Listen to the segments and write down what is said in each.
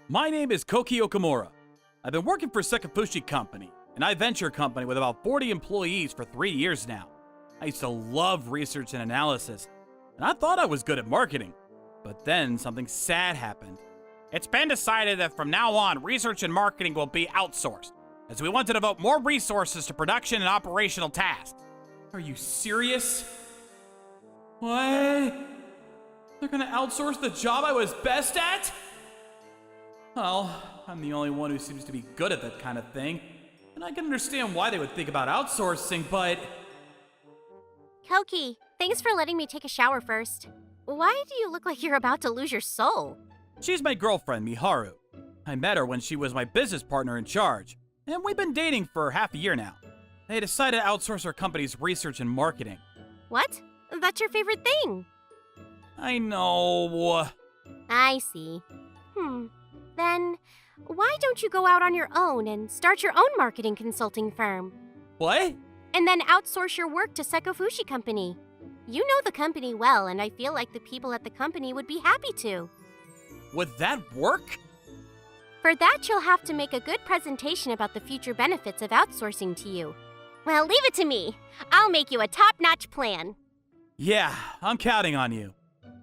My name is Koki Okamura. I've been working for Sekai Company, an iVenture company with about 40 employees for 3 years now. I used to love research and analysis, and I thought I was good at marketing. But then something sad happened. It's been decided that from now on, research and marketing will be outsourced, as we want to devote more resources to production and operational tasks. Are you serious? What? They're gonna outsource the job I was best at? Well, I'm the only one who seems to be good at that kind of thing, and I can understand why they would think about outsourcing, but... Koki, thanks for letting me take a shower first. Why do you look like you're about to lose your soul? She's my girlfriend, Miharu. I met her when she was my business partner in charge, and we've been dating for half a year now. They decided to outsource our company's research and marketing. What? That's your favorite thing. I know. I see. Then, why don't you go out on your own and start your own marketing consulting firm? What? And then outsource your work to Sekai No Fushigi Company. You know the company well, and I feel like the people at the company would be happy to. Would that work? For that, you'll have to make a good presentation about the future benefits of outsourcing to you. Well, leave it to me. I'll make you a top-notch plan. Yeah, I'm counting on you.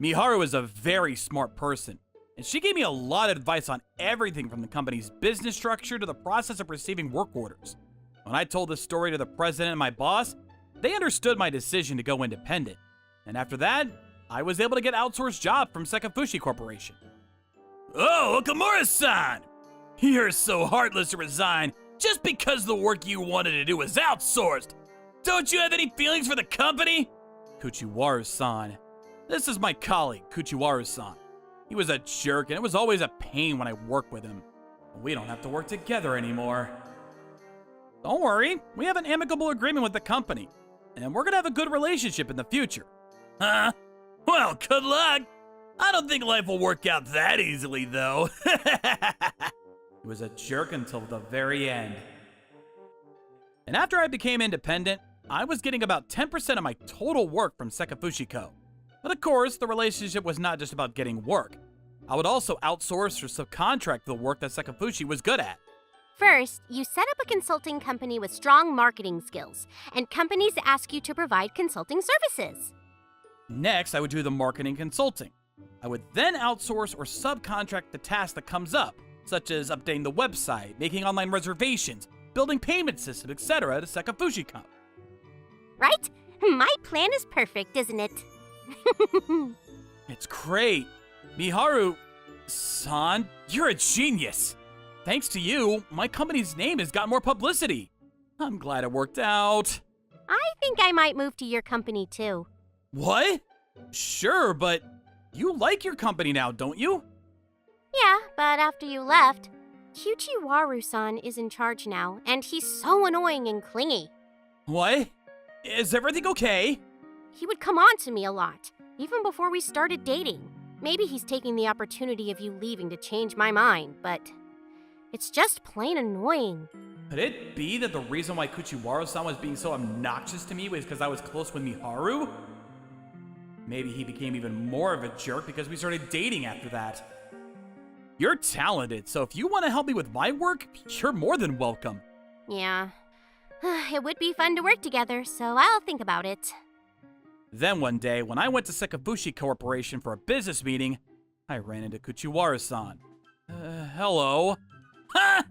Miharu is a very smart person, and she gave me a lot of advice on everything from the company's business structure to the process of receiving work orders. When I told this story to the president and my boss, they understood my decision to go independent. And after that, I was able to get an outsourced job from Sekai No Fushigi Corporation. Oh, Okamura-san! You're so heartless to resign just because the work you wanted to do was outsourced! Don't you have any feelings for the company? Kuchiwaru-san. This is my colleague, Kuchiwaru-san. He was a jerk, and it was always a pain when I worked with him. We don't have to work together anymore. Don't worry, we have an amicable agreement with the company, and we're gonna have a good relationship in the future. Huh? Well, good luck! I don't think life will work out that easily, though. He was a jerk until the very end. And after I became independent, I was getting about 10% of my total work from Sekai No Fushigi. But of course, the relationship was not just about getting work. I would also outsource or subcontract the work that Sekai No Fushigi was good at. First, you set up a consulting company with strong marketing skills, and companies ask you to provide consulting services. Next, I would do the marketing consulting. I would then outsource or subcontract the task that comes up, such as updating the website, making online reservations, building payment systems, etc. to Sekai No Fushigi. Right? My plan is perfect, isn't it? It's great. Miharu-san, you're a genius. Thanks to you, my company's name has got more publicity. I'm glad it worked out. I think I might move to your company too. What? Sure, but you like your company now, don't you? Yeah, but after you left, Kuchiwaru-san is in charge now, and he's so annoying and clingy. What? Is everything okay? He would come on to me a lot, even before we started dating. Maybe he's taking the opportunity of you leaving to change my mind, but it's just plain annoying. Could it be that the reason why Kuchiwaru-san was being so obnoxious to me was because I was close with Miharu? Maybe he became even more of a jerk because we started dating after that. You're talented, so if you want to help me with my work, you're more than welcome. Yeah. It would be fun to work together, so I'll think about it. Then one day, when I went to Sekai No Fushigi Corporation for a business meeting, I ran into Kuchiwaru-san. Hello? Huh?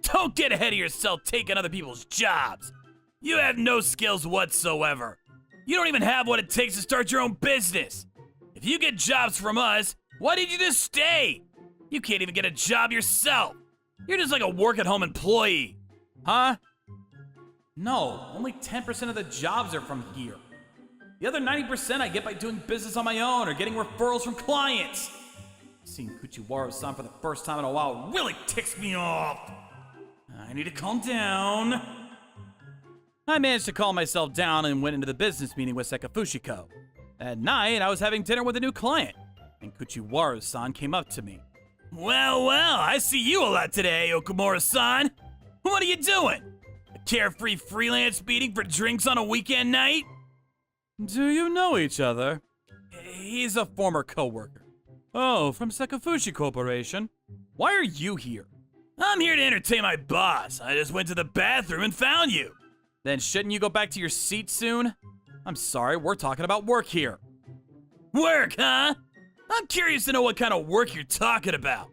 Don't get ahead of yourself taking other people's jobs. You have no skills whatsoever. You don't even have what it takes to start your own business. If you get jobs from us, why did you just stay? You can't even get a job yourself. You're just like a work-at-home employee. Huh? No, only 10% of the jobs are from here. The other 90% I get by doing business on my own or getting referrals from clients. Seeing Kuchiwaru-san for the first time in a while really ticks me off. I need to calm down. I managed to calm myself down and went into the business meeting with Sekai No Fushigi. At night, I was having dinner with a new client, and Kuchiwaru-san came up to me. Well, I see you a lot today, Okamura-san. What are you doing? A carefree freelance meeting for drinks on a weekend night? Do you know each other? He's a former co-worker. Oh, from Sakafushi Corporation. Why are you here? I'm here to entertain my boss. I just went to the bathroom and found you. Then shouldn't you go back to your seat soon? I'm sorry, we're talking about work here. Work, huh? I'm curious to know what kind of work you're talking about.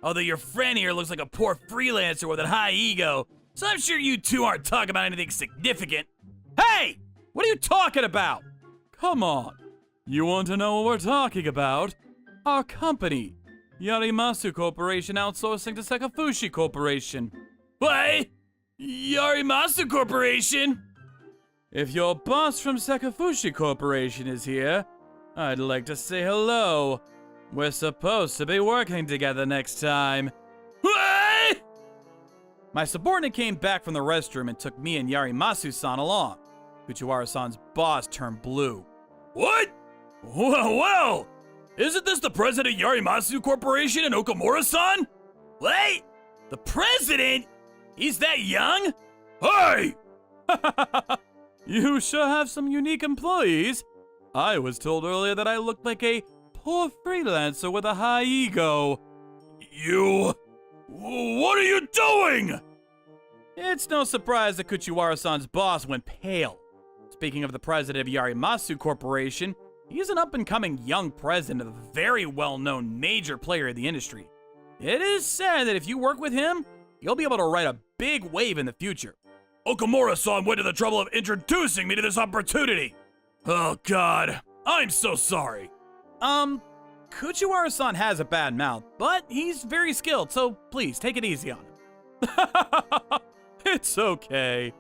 Although your friend here looks like a poor freelancer with a high ego, so I'm sure you two aren't talking about anything significant. Hey! What are you talking about? Come on. You want to know what we're talking about? Our company. Yarimasu Corporation outsourcing to Sakafushi Corporation. What? Yarimasu Corporation? If your boss from Sakafushi Corporation is here, I'd like to say hello. We're supposed to be working together next time. What? My subordinate came back from the restroom and took me and Yarimasu-san along. Fujiwara-san's boss turned blue. What? Well, isn't this the president of Yarimasu Corporation and Okamura-san? Wait, the president? He's that young? Hey! You sure have some unique employees. I was told earlier that I looked like a poor freelancer with a high ego. You... What are you doing? It's no surprise that Kuchiwara-san's boss went pale. Speaking of the president of Yarimasu Corporation, he's an up-and-coming young president of a very well-known major player in the industry. It is said that if you work with him, you'll be able to ride a big wave in the future. Okamura-san went to the trouble of introducing me to this opportunity. Oh god, I'm so sorry. Kuchiwara-san has a bad mouth, but he's very skilled, so please take it easy on him. It's okay.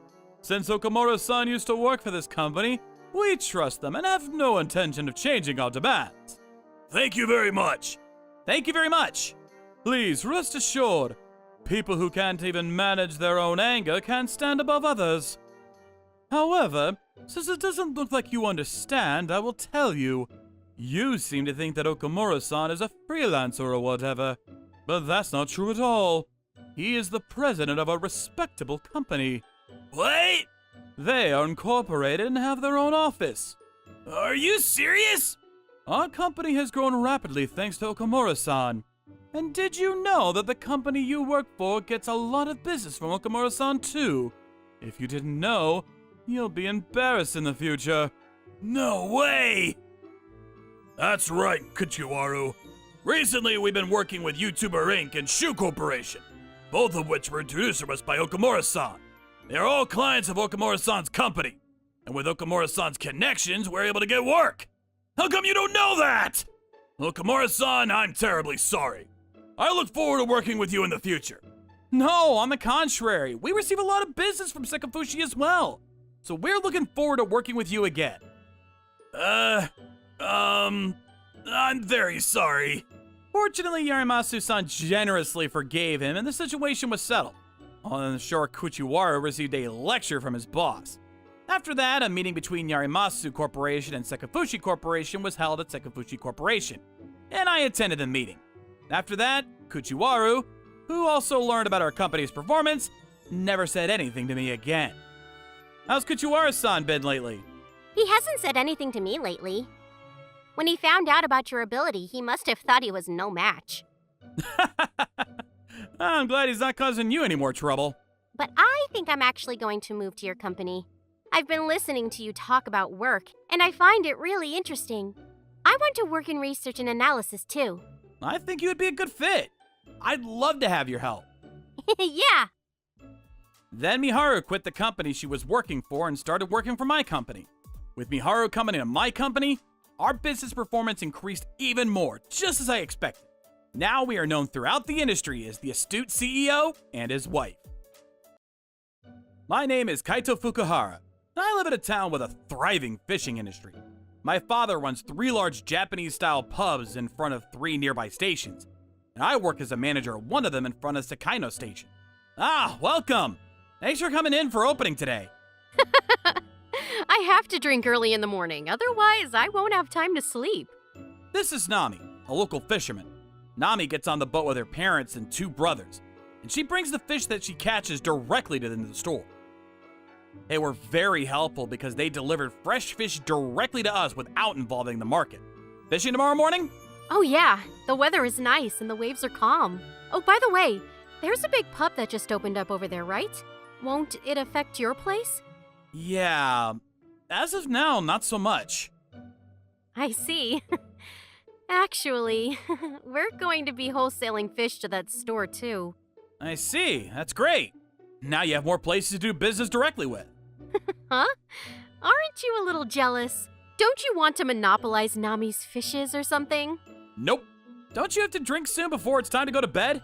Since Okamura-san used to work for this company, we trust them and have no intention of changing our demands. Thank you very much. Thank you very much. Please rest assured, people who can't even manage their own anger can't stand above others. However, since it doesn't look like you understand, I will tell you. You seem to think that Okamura-san is a freelancer or whatever, but that's not true at all. He is the president of a respectable company. What? They are incorporated and have their own office. Are you serious? Our company has grown rapidly thanks to Okamura-san. And did you know that the company you work for gets a lot of business from Okamura-san too? If you didn't know, you'll be embarrassed in the future. No way! That's right, Kuchiwaru. Recently, we've been working with YouTuber Inc. and Shu Corporation, both of which were introduced to us by Okamura-san. They are all clients of Okamura-san's company, and with Okamura-san's connections, we're able to get work. How come you don't know that? Okamura-san, I'm terribly sorry. I look forward to working with you in the future. No, on the contrary, we receive a lot of business from Sakafushi as well, so we're looking forward to working with you again. I'm very sorry. Fortunately, Yarimasu-san generously forgave him and the situation was settled. I'm sure Kuchiwara received a lecture from his boss. After that, a meeting between Yarimasu Corporation and Sakafushi Corporation was held at Sakafushi Corporation, and I attended the meeting. After that, Kuchiwaru, who also learned about our company's performance, never said anything to me again. How's Kuchiwara-san been lately? He hasn't said anything to me lately. When he found out about your ability, he must have thought he was no match. I'm glad he's not causing you any more trouble. But I think I'm actually going to move to your company. I've been listening to you talk about work, and I find it really interesting. I want to work in research and analysis, too. I think you would be a good fit. I'd love to have your help. Yeah. Then Miharu quit the company she was working for and started working for my company. With Miharu coming into my company, our business performance increased even more, just as I expected. Now we are known throughout the industry as the astute CEO and his wife. My name is Kaito Fukuhara, and I live in a town with a thriving fishing industry. My father runs 3 large Japanese-style pubs in front of 3 nearby stations, and I work as a manager at one of them in front of Sekai No Station. Ah, welcome! Thanks for coming in for opening today. I have to drink early in the morning, otherwise I won't have time to sleep. This is Nami, a local fisherman. Nami gets on the boat with her parents and 2 brothers, and she brings the fish that she catches directly to the store. They were very helpful because they delivered fresh fish directly to us without involving the market. Fishing tomorrow morning? Oh yeah, the weather is nice and the waves are calm. Oh, by the way, there's a big pub that just opened up over there, right? Won't it affect your place? Yeah, as of now, not so much. I see. Actually, we're going to be wholesaling fish to that store too. I see, that's great. Now you have more places to do business directly with. Huh? Aren't you a little jealous? Don't you want to monopolize Nami's fishes or something? Nope. Don't you have to drink soon before it's time to go to bed?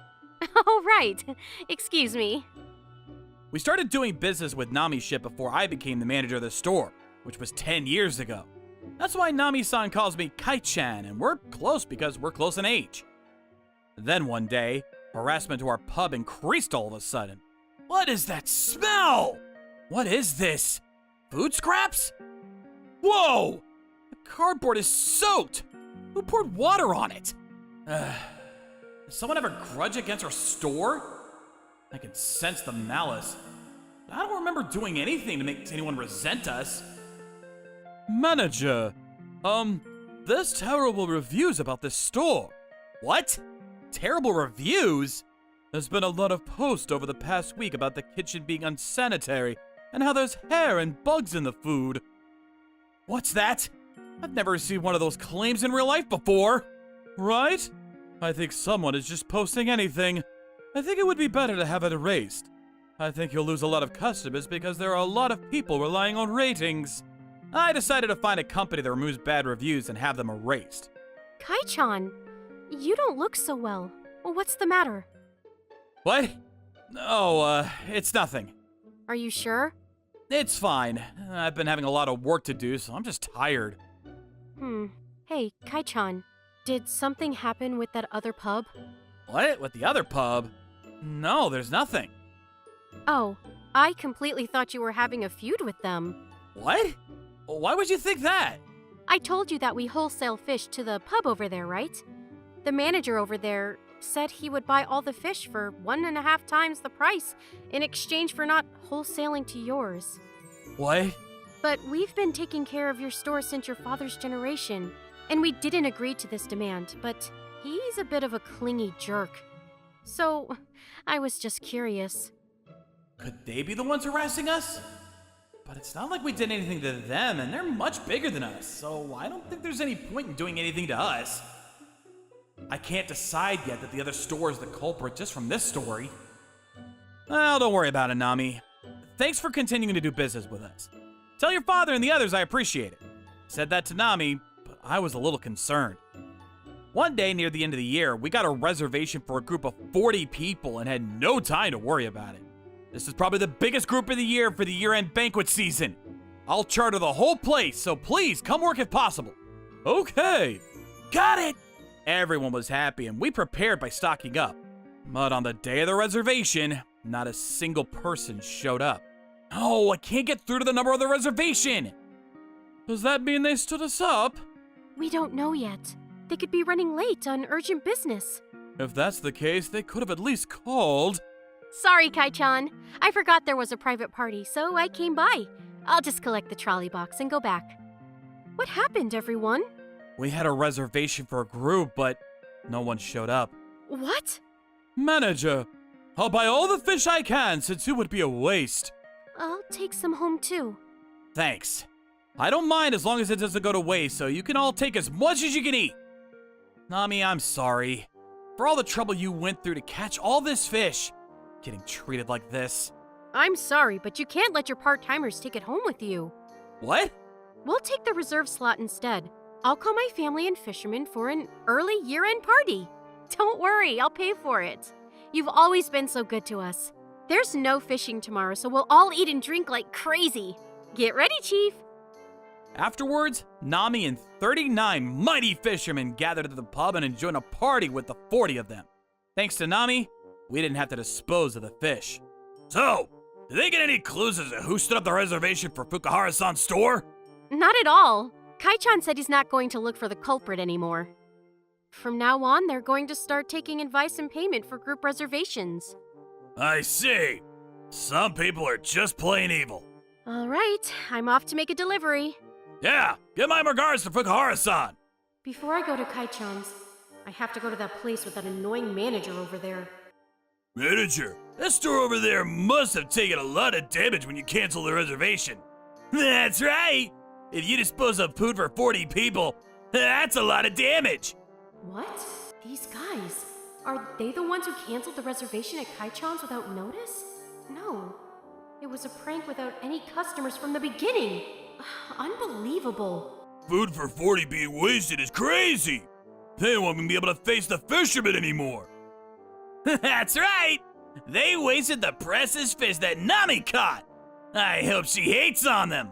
Oh, right. Excuse me. We started doing business with Nami's ship before I became the manager of the store, which was 10 years ago. That's why Nami-san calls me Kai-chan, and we're close because we're close in age. Then one day, harassment to our pub increased all of a sudden. What is that smell? What is this? Food scraps? Whoa! The cardboard is soaked! Who poured water on it? Does someone have a grudge against our store? I can sense the malice. I don't remember doing anything to make anyone resent us. Manager, there's terrible reviews about this store. What? Terrible reviews? There's been a lot of posts over the past week about the kitchen being unsanitary and how there's hair and bugs in the food. What's that? I've never seen one of those claims in real life before. Right? I think someone is just posting anything. I think it would be better to have it erased. I think you'll lose a lot of customers because there are a lot of people relying on ratings. I decided to find a company that removes bad reviews and have them erased. Kai-chan, you don't look so well. What's the matter? What? Oh, it's nothing. Are you sure? It's fine. I've been having a lot of work to do, so I'm just tired. Hey, Kai-chan, did something happen with that other pub? What? With the other pub? No, there's nothing. Oh, I completely thought you were having a feud with them. What? Why would you think that? I told you that we wholesale fish to the pub over there, right? The manager over there said he would buy all the fish for 1.5 times the price in exchange for not wholesaling to yours. What? But we've been taking care of your store since your father's generation, and we didn't agree to this demand, but he's a bit of a clingy jerk. So, I was just curious. Could they be the ones harassing us? But it's not like we did anything to them, and they're much bigger than us, so I don't think there's any point in doing anything to us. I can't decide yet that the other store is the culprit just from this story. Well, don't worry about it, Nami. Thanks for continuing to do business with us. Tell your father and the others I appreciate it. Said that to Nami, but I was a little concerned. One day near the end of the year, we got a reservation for a group of 40 people and had no time to worry about it. This is probably the biggest group of the year for the year-end banquet season. I'll charter the whole place, so please come work if possible. Okay. Got it! Everyone was happy, and we prepared by stocking up. But on the day of the reservation, not a single person showed up. Oh, I can't get through to the number of the reservation! Does that mean they stood us up? We don't know yet. They could be running late on urgent business. If that's the case, they could have at least called. Sorry, Kai-chan. I forgot there was a private party, so I came by. I'll just collect the trolley box and go back. What happened, everyone? We had a reservation for a group, but no one showed up. What? Manager, I'll buy all the fish I can since it would be a waste. I'll take some home too. Thanks. I don't mind as long as it doesn't go to waste, so you can all take as much as you can eat. Nami, I'm sorry. For all the trouble you went through to catch all this fish. Getting treated like this. I'm sorry, but you can't let your part-timers take it home with you. What? We'll take the reserve slot instead. I'll call my family and fishermen for an early year-end party. Don't worry, I'll pay for it. You've always been so good to us. There's no fishing tomorrow, so we'll all eat and drink like crazy. Get ready, Chief. Afterwards, Nami and 39 mighty fishermen gathered at the pub and enjoyed a party with the 40 of them. Thanks to Nami, we didn't have to dispose of the fish. So, did they get any clues as to who stood up the reservation for Fukuhara-san's store? Not at all. Kai-chan said he's not going to look for the culprit anymore. From now on, they're going to start taking advice and payment for group reservations. I see. Some people are just plain evil. All right, I'm off to make a delivery. Yeah, give my regards to Fukuhara-san. Before I go to Kai-chan's, I have to go to that place with that annoying manager over there. Manager, that store over there must have taken a lot of damage when you canceled the reservation. That's right. If you dispose of food for 40 people, that's a lot of damage. What? These guys, are they the ones who canceled the reservation at Kai-chan's without notice? No. It was a prank without any customers from the beginning. Unbelievable. Food for 40 being wasted is crazy. They won't even be able to face the fishermen anymore. That's right. They wasted the precious fish that Nami caught. I hope she hates on them.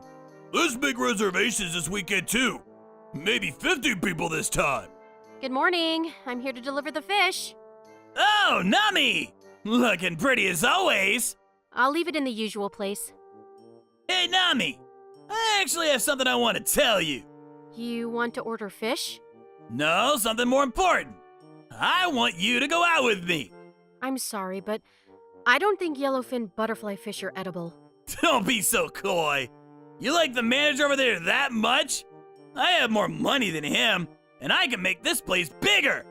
Let's make reservations this weekend too. Maybe 50 people this time. Good morning. I'm here to deliver the fish. Oh, Nami! Looking pretty as always. I'll leave it in the usual place. Hey, Nami! I actually have something I want to tell you. You want to order fish? No, something more important. I want you to go out with me. I'm sorry, but I don't think yellowfin butterfly fish are edible. Don't be so coy. You like the manager over there that much? I have more money than him, and I can make this place bigger.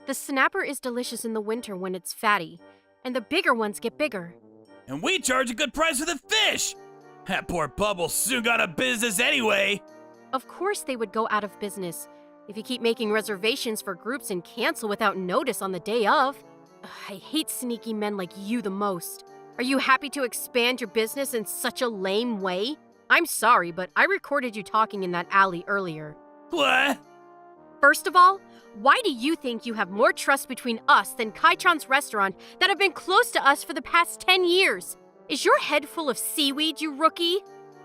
The snapper is delicious in the winter when it's fatty, and the bigger ones get bigger. And we charge a good price for the fish. That poor pub will soon go out of business anyway. Of course they would go out of business if you keep making reservations for groups and cancel without notice on the day of. Ugh, I hate sneaky men like you the most. Are you happy to expand your business in such a lame way? I'm sorry, but I recorded you talking in that alley earlier. What? First of all, why do you think you have more trust between us than Kai-chan's restaurant that have been close to us for the past 10 years? Is your head full of seaweed, you rookie?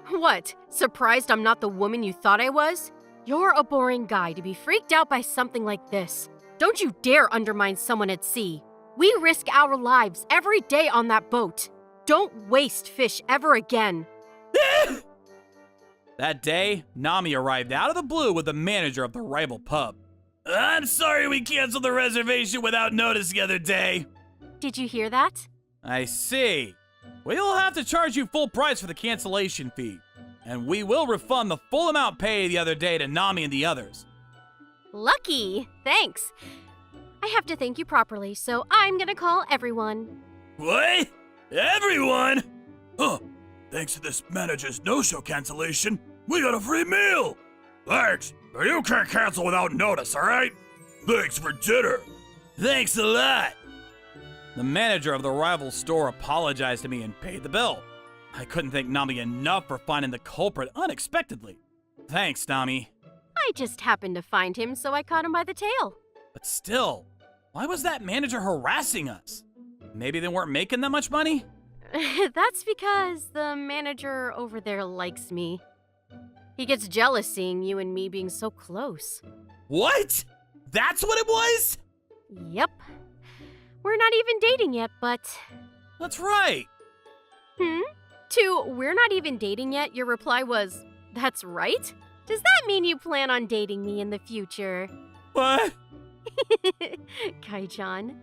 What, surprised I'm not the woman you thought I was? You're a boring guy to be freaked out by something like this. Don't you dare undermine someone at sea. We risk our lives every day on that boat. Don't waste fish ever again. That day, Nami arrived out of the blue with the manager of the rival pub. I'm sorry we canceled the reservation without notice the other day. Did you hear that? I see. We'll have to charge you full price for the cancellation fee, and we will refund the full amount paid the other day to Nami and the others. Lucky! Thanks. I have to thank you properly, so I'm gonna call everyone. What? Everyone? Huh. Thanks to this manager's no-show cancellation, we got a free meal! Thanks, but you can't cancel without notice, alright? Thanks for dinner. Thanks a lot. The manager of the rival store apologized to me and paid the bill. I couldn't thank Nami enough for finding the culprit unexpectedly. Thanks, Nami. I just happened to find him, so I caught him by the tail. But still, why was that manager harassing us? Maybe they weren't making that much money? That's because the manager over there likes me. He gets jealous seeing you and me being so close. What? That's what it was? Yep. We're not even dating yet, but... That's right. To "we're not even dating yet," your reply was, "That's right"? Does that mean you plan on dating me in the future? What? Kai-chan,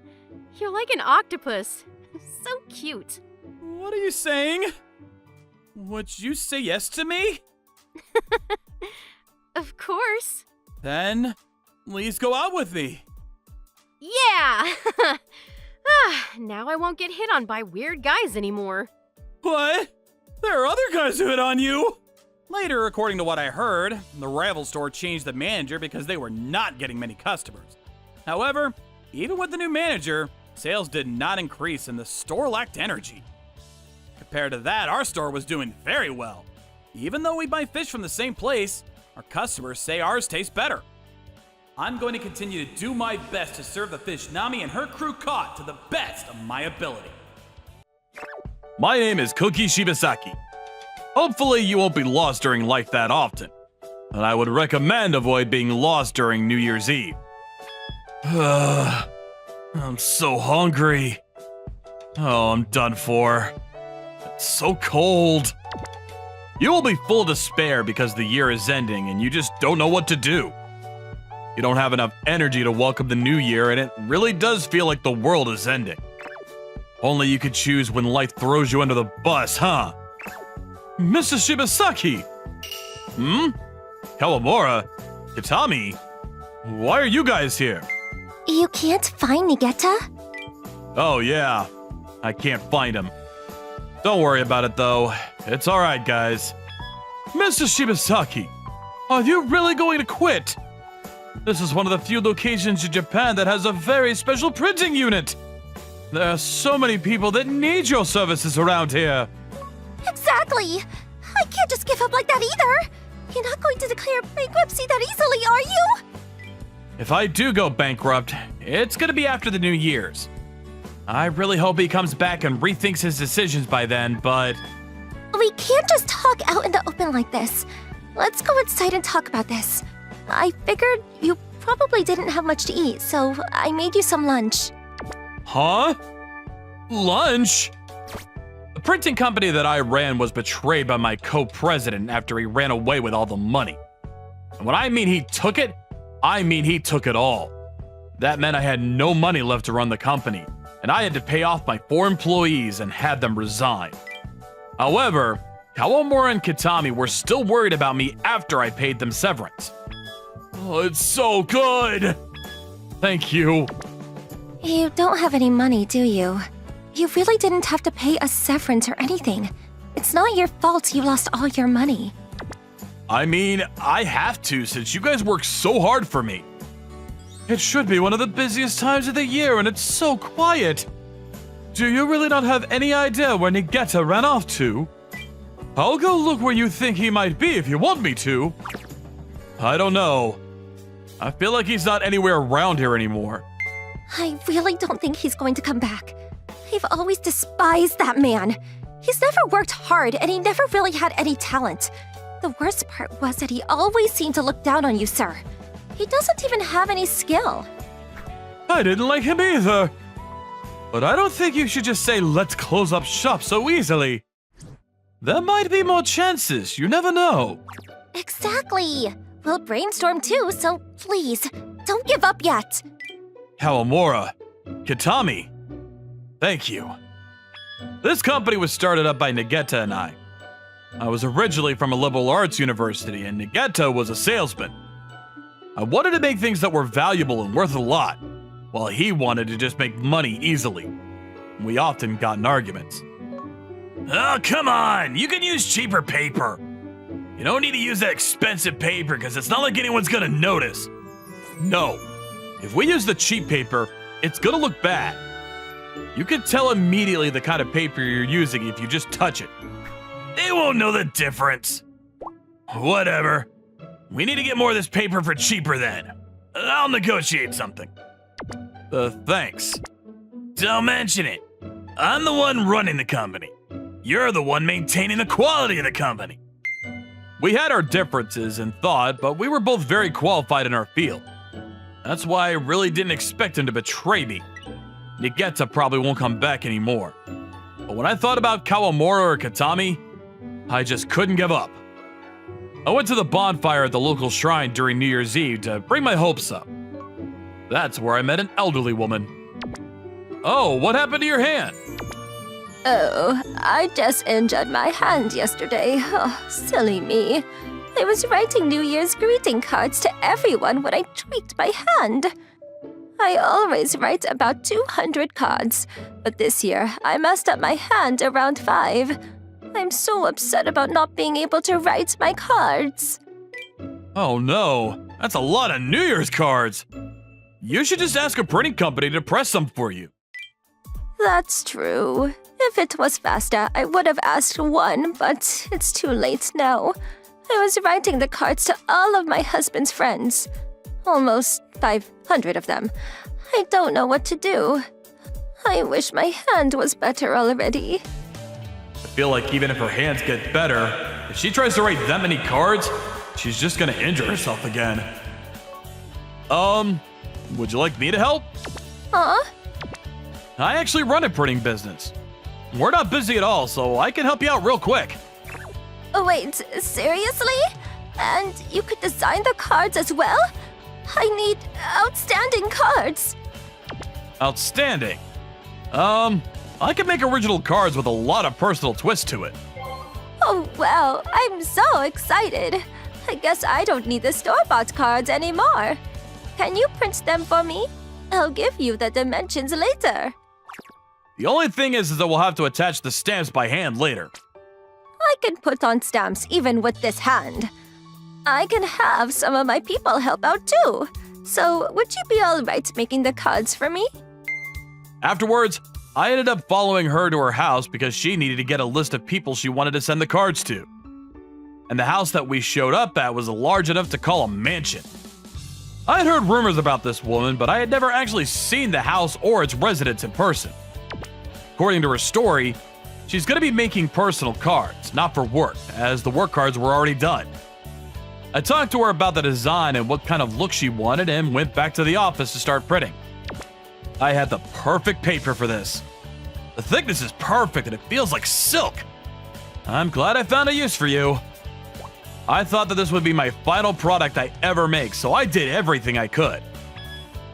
you're like an octopus. So cute. What are you saying? Would you say yes to me? Of course. Then, please go out with me. Yeah! Now I won't get hit on by weird guys anymore. What? There are other guys who hit on you! Later, according to what I heard, the rival store changed the manager because they were not getting many customers. However, even with the new manager, sales did not increase and the store lacked energy. Compared to that, our store was doing very well. Even though we buy fish from the same place, our customers say ours tastes better. I'm going to continue to do my best to serve the fish Nami and her crew caught to the best of my ability. My name is Koki Shibasaki. Hopefully you won't be lost during life that often, and I would recommend avoid being lost during New Year's Eve. I'm so hungry. Oh, I'm done for. It's so cold. You will be full of despair because the year is ending and you just don't know what to do. You don't have enough energy to welcome the new year, and it really does feel like the world is ending. Only you could choose when life throws you under the bus, huh? Mrs. Shibasaki! Kawamura? Kitami? Why are you guys here? You can't find Nigeta? Oh yeah, I can't find him. Don't worry about it though. It's alright, guys. Mrs. Shibasaki, are you really going to quit? This is one of the few locations in Japan that has a very special printing unit. There are so many people that need your services around here. Exactly! I can't just give up like that either! You're not going to declare bankruptcy that easily, are you? If I do go bankrupt, it's gonna be after the New Year's. I really hope he comes back and rethinks his decisions by then, but... We can't just talk out in the open like this. Let's go inside and talk about this. I figured you probably didn't have much to eat, so I made you some lunch. Huh? Lunch? The printing company that I ran was betrayed by my co-president after he ran away with all the money. And when I mean he took it, I mean he took it all. That meant I had no money left to run the company, and I had to pay off my 4 employees and had them resign. However, Kawamura and Kitami were still worried about me after I paid them severance. Oh, it's so good! Thank you. You don't have any money, do you? You really didn't have to pay a severance or anything. It's not your fault you lost all your money. I mean, I have to since you guys work so hard for me. It should be one of the busiest times of the year and it's so quiet. Do you really not have any idea where Nigeta ran off to? I'll go look where you think he might be if you want me to. I don't know. I feel like he's not anywhere around here anymore. I really don't think he's going to come back. I've always despised that man. He's never worked hard and he never really had any talent. The worst part was that he always seemed to look down on you, sir. He doesn't even have any skill. I didn't like him either. But I don't think you should just say let's close up shop so easily. There might be more chances, you never know. Exactly. We'll brainstorm too, so please, don't give up yet. Kawamura, Kitami, thank you. This company was started up by Nigeta and I. I was originally from a liberal arts university and Nigeta was a salesman. I wanted to make things that were valuable and worth a lot, while he wanted to just make money easily. We often got in arguments. Oh, come on! You can use cheaper paper. You don't need to use that expensive paper because it's not like anyone's gonna notice. No. If we use the cheap paper, it's gonna look bad. You can tell immediately the kind of paper you're using if you just touch it. They won't know the difference. Whatever. We need to get more of this paper for cheaper then. I'll negotiate something. Thanks. Don't mention it. I'm the one running the company. You're the one maintaining the quality of the company. We had our differences in thought, but we were both very qualified in our field. That's why I really didn't expect him to betray me. Nigeta probably won't come back anymore. But when I thought about Kawamura or Kitami, I just couldn't give up. I went to the bonfire at the local shrine during New Year's Eve to bring my hopes up. That's where I met an elderly woman. Oh, what happened to your hand? Oh, I just injured my hand yesterday. Oh, silly me. I was writing New Year's greeting cards to everyone when I tweaked my hand. I always write about 200 cards, but this year I messed up my hand around 5. I'm so upset about not being able to write my cards. Oh no, that's a lot of New Year's cards. You should just ask a printing company to press some for you. That's true. If it was faster, I would have asked one, but it's too late now. I was writing the cards to all of my husband's friends. Almost 500 of them. I don't know what to do. I wish my hand was better already. I feel like even if her hands get better, if she tries to write that many cards, she's just gonna injure herself again. Would you like me to help? Huh? I actually run a printing business. We're not busy at all, so I can help you out real quick. Oh, wait, seriously? And you could design the cards as well? I need outstanding cards. Outstanding. I can make original cards with a lot of personal twist to it. Oh, well, I'm so excited. I guess I don't need the store-bought cards anymore. Can you print them for me? I'll give you the dimensions later. The only thing is that we'll have to attach the stamps by hand later. I can put on stamps even with this hand. I can have some of my people help out too. So, would you be alright making the cards for me? Afterwards, I ended up following her to her house because she needed to get a list of people she wanted to send the cards to. And the house that we showed up at was large enough to call a mansion. I had heard rumors about this woman, but I had never actually seen the house or its residents in person. According to her story, she's going to be making personal cards, not for work, as the work cards were already done. I talked to her about the design and what kind of look she wanted and went back to the office to start printing. I had the perfect paper for this. The thickness is perfect and it feels like silk. I'm glad I found a use for you. I thought that this would be my final product I ever make, so I did everything I could.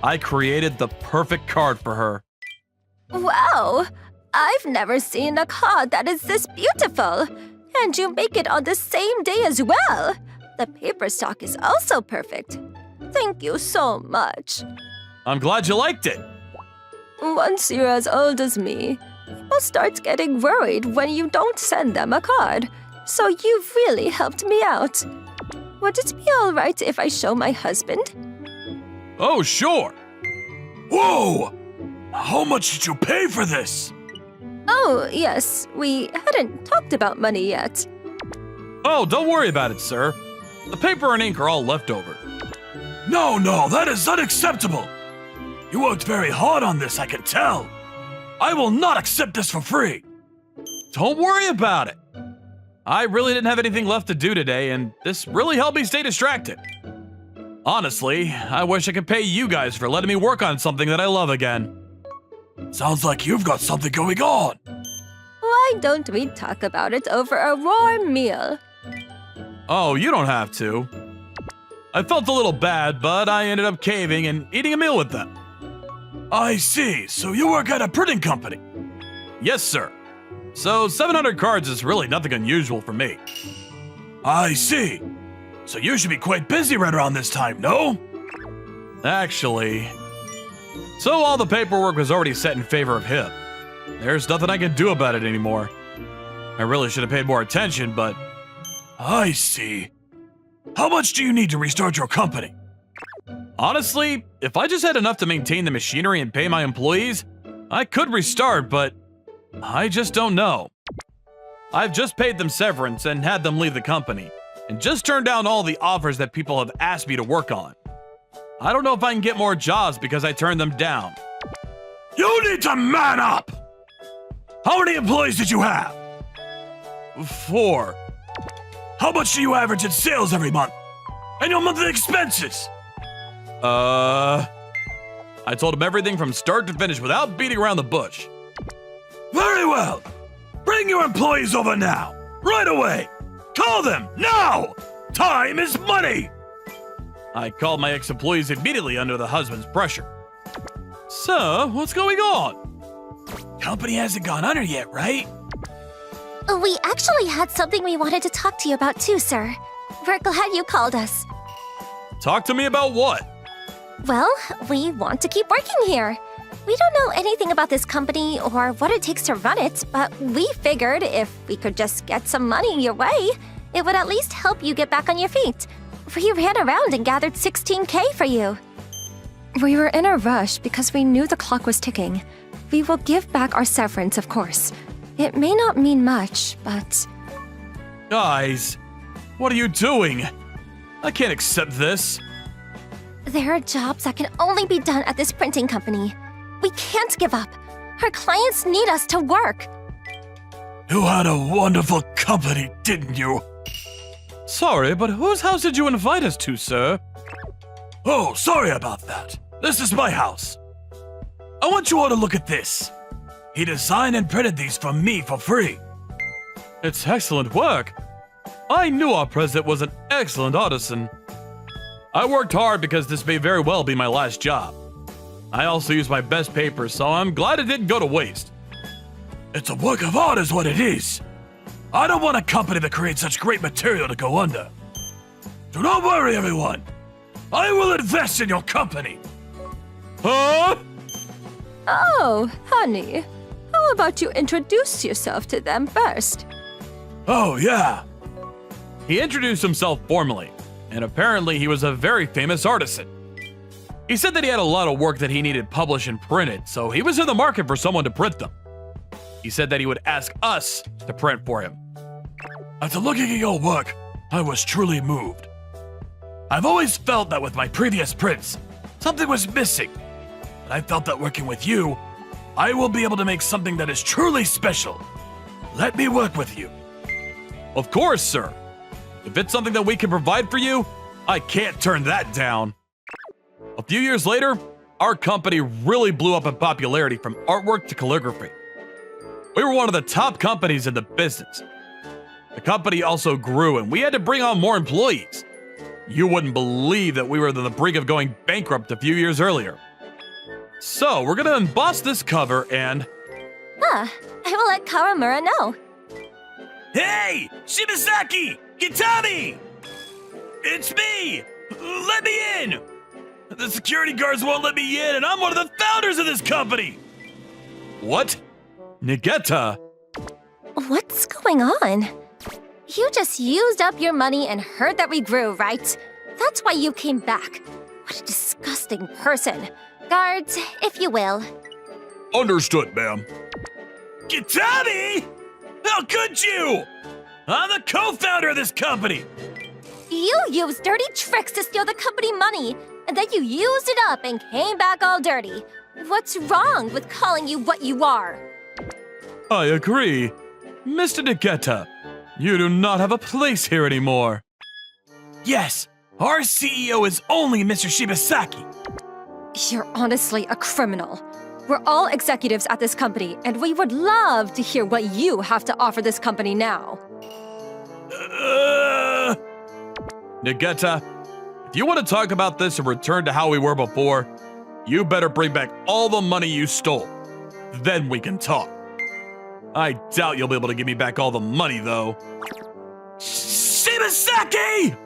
I created the perfect card for her. Wow! I've never seen a card that is this beautiful. And you make it on the same day as well. The paper stock is also perfect. Thank you so much. I'm glad you liked it. Once you're as old as me, people start getting worried when you don't send them a card. So you've really helped me out. Would it be alright if I show my husband? Oh, sure. Whoa! How much did you pay for this? Oh, yes, we hadn't talked about money yet. Oh, don't worry about it, sir. The paper and ink are all left over. No, that is unacceptable. You worked very hard on this, I can tell. I will not accept this for free. Don't worry about it. I really didn't have anything left to do today, and this really helped me stay distracted. Honestly, I wish I could pay you guys for letting me work on something that I love again. Sounds like you've got something going on. Why don't we talk about it over a warm meal? Oh, you don't have to. I felt a little bad, but I ended up caving and eating a meal with them. I see, so you work at a printing company. Yes, sir. So 700 cards is really nothing unusual for me. I see. So you should be quite busy right around this time, no? Actually... So all the paperwork was already set in favor of him. There's nothing I can do about it anymore. I really should have paid more attention, but... I see. How much do you need to restart your company? Honestly, if I just had enough to maintain the machinery and pay my employees, I could restart, but I just don't know. I've just paid them severance and had them leave the company, and just turned down all the offers that people have asked me to work on. I don't know if I can get more jobs because I turned them down. You need to man up! How many employees did you have? 4. How much do you average in sales every month? And your monthly expenses? I told him everything from start to finish without beating around the bush. Very well. Bring your employees over now. Right away. Call them now. Time is money. I called my ex-employees immediately under the husband's pressure. So, what's going on? Company hasn't gone under yet, right? We actually had something we wanted to talk to you about too, sir. We're glad you called us. Talk to me about what? Well, we want to keep working here. We don't know anything about this company or what it takes to run it, but we figured if we could just get some money your way, it would at least help you get back on your feet. We ran around and gathered 16K for you. We were in a rush because we knew the clock was ticking. We will give back our severance, of course. It may not mean much, but... Guys, what are you doing? I can't accept this. There are jobs that can only be done at this printing company. We can't give up. Our clients need us to work. You had a wonderful company, didn't you? Sorry, but whose house did you invite us to, sir? Oh, sorry about that. This is my house. I want you all to look at this. He designed and printed these for me for free. It's excellent work. I knew our president was an excellent artisan. I worked hard because this may very well be my last job. I also used my best paper, so I'm glad it didn't go to waste. It's a work of art is what it is. I don't want a company that creates such great material to go under. Do not worry, everyone. I will invest in your company. Huh? Oh, honey. How about you introduce yourself to them first? Oh, yeah. He introduced himself formally, and apparently he was a very famous artisan. He said that he had a lot of work that he needed published and printed, so he was in the market for someone to print them. He said that he would ask us to print for him. After looking at your work, I was truly moved. I've always felt that with my previous prints, something was missing. And I felt that working with you, I will be able to make something that is truly special. Let me work with you. Of course, sir. If it's something that we can provide for you, I can't turn that down. A few years later, our company really blew up in popularity from artwork to calligraphy. We were one of the top companies in the business. The company also grew and we had to bring on more employees. You wouldn't believe that we were on the brink of going bankrupt a few years earlier. So we're gonna emboss this cover and... I will let Kawamura know. Hey! Shibasaki! Kitami! It's me! Let me in! The security guards won't let me in, and I'm one of the founders of this company! What? Nigeta? What's going on? You just used up your money and heard that we grew, right? That's why you came back. What a disgusting person. Guards, if you will. Understood, ma'am. Kitami! How could you? I'm the co-founder of this company! You used dirty tricks to steal the company money, and then you used it up and came back all dirty. What's wrong with calling you what you are? I agree. Mr. Nigeta, you do not have a place here anymore. Yes, our CEO is only Mr. Shibasaki. You're honestly a criminal. We're all executives at this company, and we would love to hear what you have to offer this company now. Nigeta, if you want to talk about this and return to how we were before, you better bring back all the money you stole. Then we can talk. I doubt you'll be able to give me back all the money, though. Shibasaki!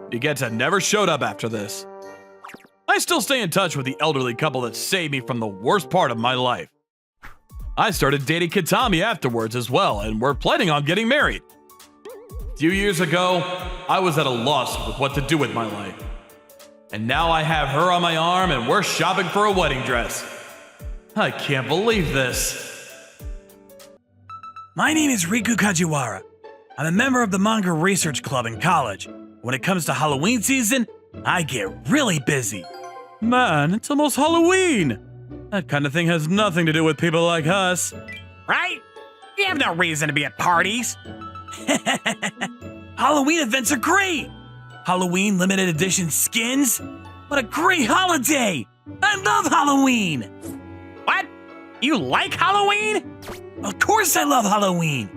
Nigeta never showed up after this. I still stay in touch with the elderly couple that saved me from the worst part of my life. I started dating Kitami afterwards as well, and we're planning on getting married. A few years ago, I was at a loss with what to do with my life. And now I have her on my arm and we're shopping for a wedding dress. I can't believe this. My name is Riku Kajiwara. I'm a member of the Manga Research Club in college. When it comes to Halloween season, I get really busy. Man, it's almost Halloween. That kind of thing has nothing to do with people like us. Right? You have no reason to be at parties. Halloween events are great! Halloween limited edition skins? What a great holiday! I love Halloween! What? You like Halloween? Of course I love Halloween!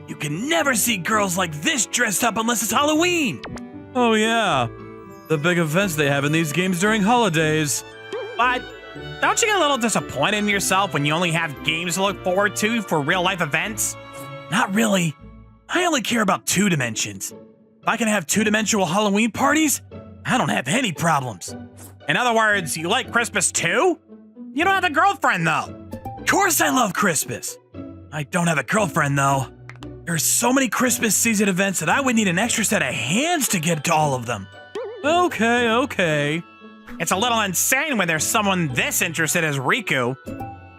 You can never see girls like this dressed up unless it's Halloween! Oh yeah, the big events they have in these games during holidays. But don't you get a little disappointed in yourself when you only have games to look forward to for real-life events? Not really. I only care about 2 dimensions. If I can have 2-dimensional Halloween parties, I don't have any problems. In other words, you like Christmas too? You don't have a girlfriend though. Of course I love Christmas. I don't have a girlfriend though. There's so many Christmas season events that I would need an extra set of hands to get to all of them. Okay. It's a little insane when there's someone this interested as Riku.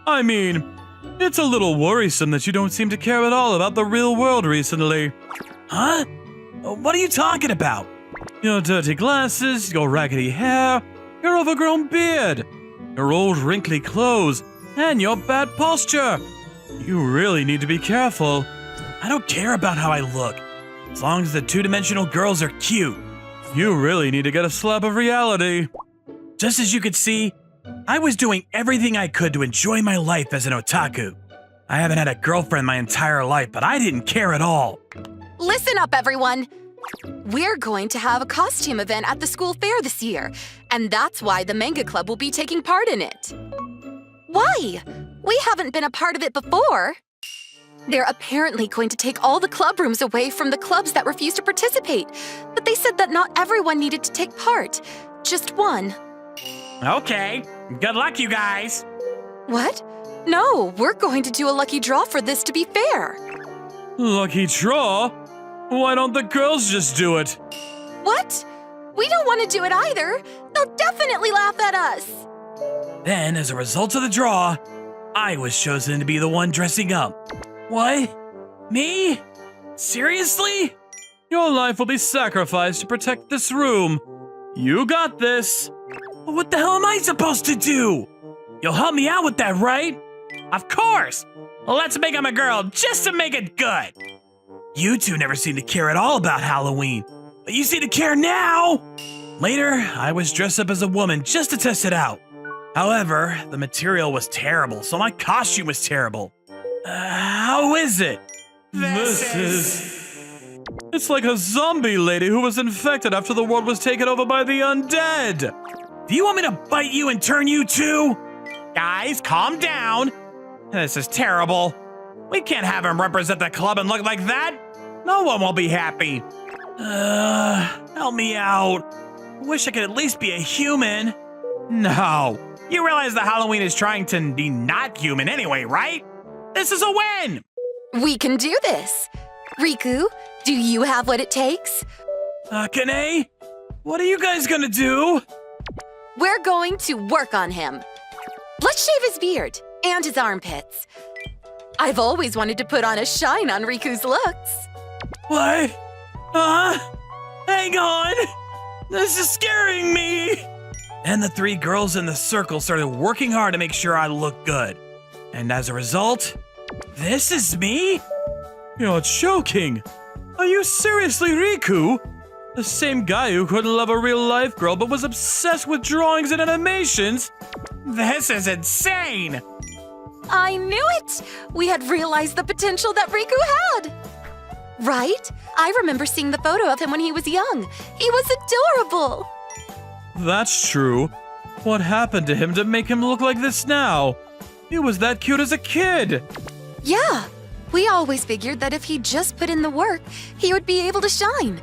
I mean, it's a little worrisome that you don't seem to care at all about the real world recently. Huh? What are you talking about? Your dirty glasses, your raggedy hair, your overgrown beard, your old wrinkly clothes, and your bad posture. You really need to be careful. I don't care about how I look. As long as the 2-dimensional girls are cute. You really need to get a slap of reality. Just as you could see, I was doing everything I could to enjoy my life as an otaku. I haven't had a girlfriend my entire life, but I didn't care at all. Listen up, everyone! We're going to have a costume event at the school fair this year, and that's why the manga club will be taking part in it. Why? We haven't been a part of it before. They're apparently going to take all the club rooms away from the clubs that refuse to participate. But they said that not everyone needed to take part, just one. Okay, good luck, you guys. What? No, we're going to do a lucky draw for this to be fair. Lucky draw? Why don't the girls just do it? What? We don't want to do it either. They'll definitely laugh at us. Then, as a result of the draw, I was chosen to be the one dressing up. What? Me? Seriously? Your life will be sacrificed to protect this room. You got this. What the hell am I supposed to do? You'll help me out with that, right? Of course. Let's make him a girl just to make it good. You two never seem to care at all about Halloween, but you seem to care now! Later, I was dressed up as a woman just to test it out. However, the material was terrible, so my costume was terrible. How is it? This is... It's like a zombie lady who was infected after the world was taken over by the undead. Do you want me to bite you and turn you too? Guys, calm down. This is terrible. We can't have him represent the club and look like that. No one will be happy. Help me out. I wish I could at least be a human. No. You realize that Halloween is trying to be not human anyway, right? This is a win. We can do this. Riku, do you have what it takes? Akane, what are you guys gonna do? We're going to work on him. Let's shave his beard and his armpits. I've always wanted to put on a shine on Riku's looks. What? Hang on! This is scaring me! And the three girls in the circle started working hard to make sure I looked good. And as a result, this is me? You're joking. Are you seriously Riku? The same guy who couldn't love a real-life girl but was obsessed with drawings and animations? This is insane. I knew it! We had realized the potential that Riku had! Right? I remember seeing the photo of him when he was young. He was adorable! That's true. What happened to him to make him look like this now? He was that cute as a kid! Yeah, we always figured that if he just put in the work, he would be able to shine.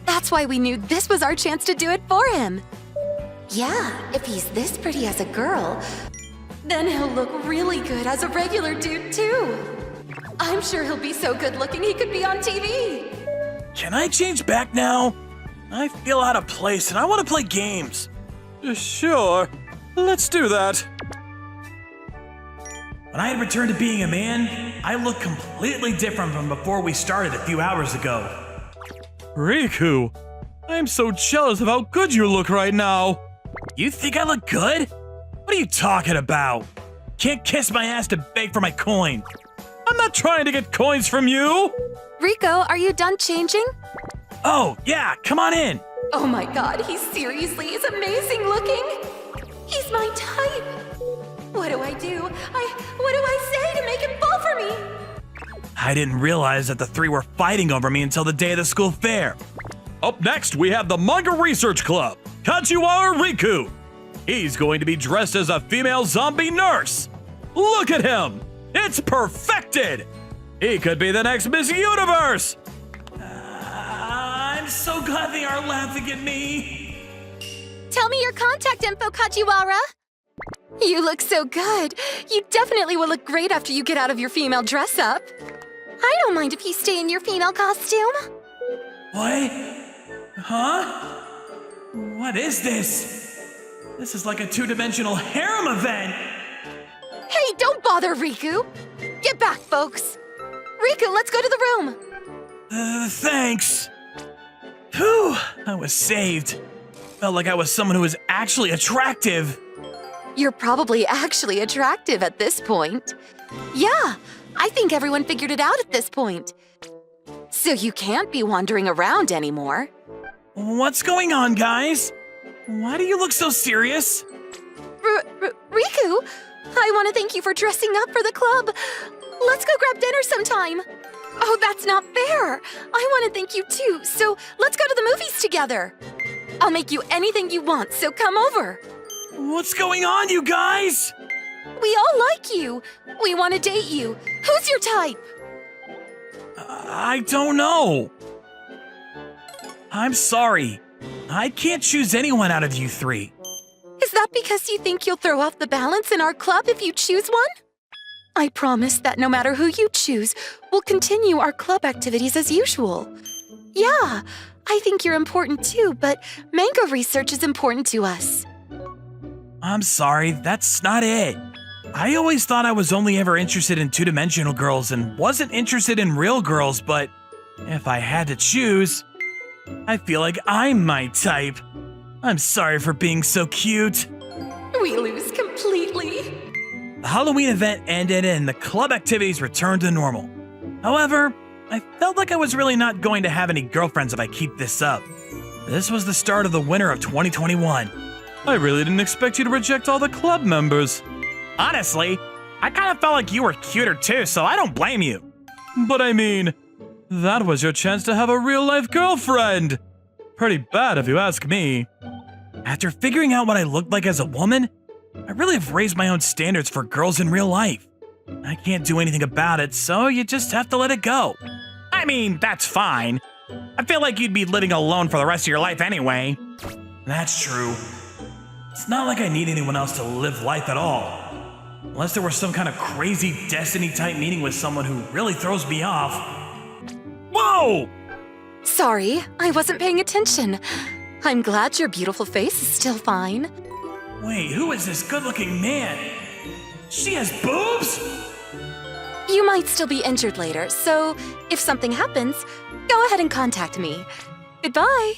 That's why we knew this was our chance to do it for him. Yeah, if he's this pretty as a girl, then he'll look really good as a regular dude too. I'm sure he'll be so good looking he could be on TV. Can I change back now? I feel out of place and I want to play games. Sure, let's do that. When I had returned to being a man, I looked completely different from before we started a few hours ago. Riku, I'm so jealous of how good you look right now. You think I look good? What are you talking about? Can't kiss my ass to beg for my coin. I'm not trying to get coins from you. Rico, are you done changing? Oh, yeah, come on in. Oh my god, he seriously is amazing looking. He's my type. What do I do? What do I say to make him fall for me? I didn't realize that the three were fighting over me until the day of the school fair. Up next, we have the Manga Research Club, Kachiwara Riku. He's going to be dressed as a female zombie nurse. Look at him. It's perfected. He could be the next Miss Universe. I'm so glad they aren't laughing at me. Tell me your contact info, Kajiwara. You look so good. You definitely will look great after you get out of your female dress up. I don't mind if you stay in your female costume. What? Huh? What is this? This is like a two-dimensional harem event. Hey, don't bother, Riku. Get back, folks. Riku, let's go to the room. Thanks. Whew, I was saved. Felt like I was someone who was actually attractive. You're probably actually attractive at this point. Yeah, I think everyone figured it out at this point. So you can't be wandering around anymore. What's going on, guys? Why do you look so serious? Riku, I want to thank you for dressing up for the club. Let's go grab dinner sometime. Oh, that's not fair. I want to thank you too, so let's go to the movies together. I'll make you anything you want, so come over. What's going on, you guys? We all like you. We want to date you. Who's your type? I don't know. I'm sorry. I can't choose anyone out of you three. Is that because you think you'll throw off the balance in our club if you choose one? I promise that no matter who you choose, we'll continue our club activities as usual. Yeah, I think you're important too, but manga research is important to us. I'm sorry, that's not it. I always thought I was only ever interested in two-dimensional girls and wasn't interested in real girls, but if I had to choose, I feel like I'm my type. I'm sorry for being so cute. We lose completely. The Halloween event ended and the club activities returned to normal. However, I felt like I was really not going to have any girlfriends if I keep this up. This was the start of the winter of 2021. I really didn't expect you to reject all the club members. Honestly, I kind of felt like you were cuter too, so I don't blame you. But I mean, that was your chance to have a real-life girlfriend. Pretty bad if you ask me. After figuring out what I looked like as a woman, I really have raised my own standards for girls in real life. I can't do anything about it, so you just have to let it go. I mean, that's fine. I feel like you'd be living alone for the rest of your life anyway. That's true. It's not like I need anyone else to live life at all. Unless there was some kind of crazy destiny-type meeting with someone who really throws me off. Whoa! Sorry, I wasn't paying attention. I'm glad your beautiful face is still fine. Wait, who is this good-looking man? She has boobs? You might still be injured later, so if something happens, go ahead and contact me. Goodbye.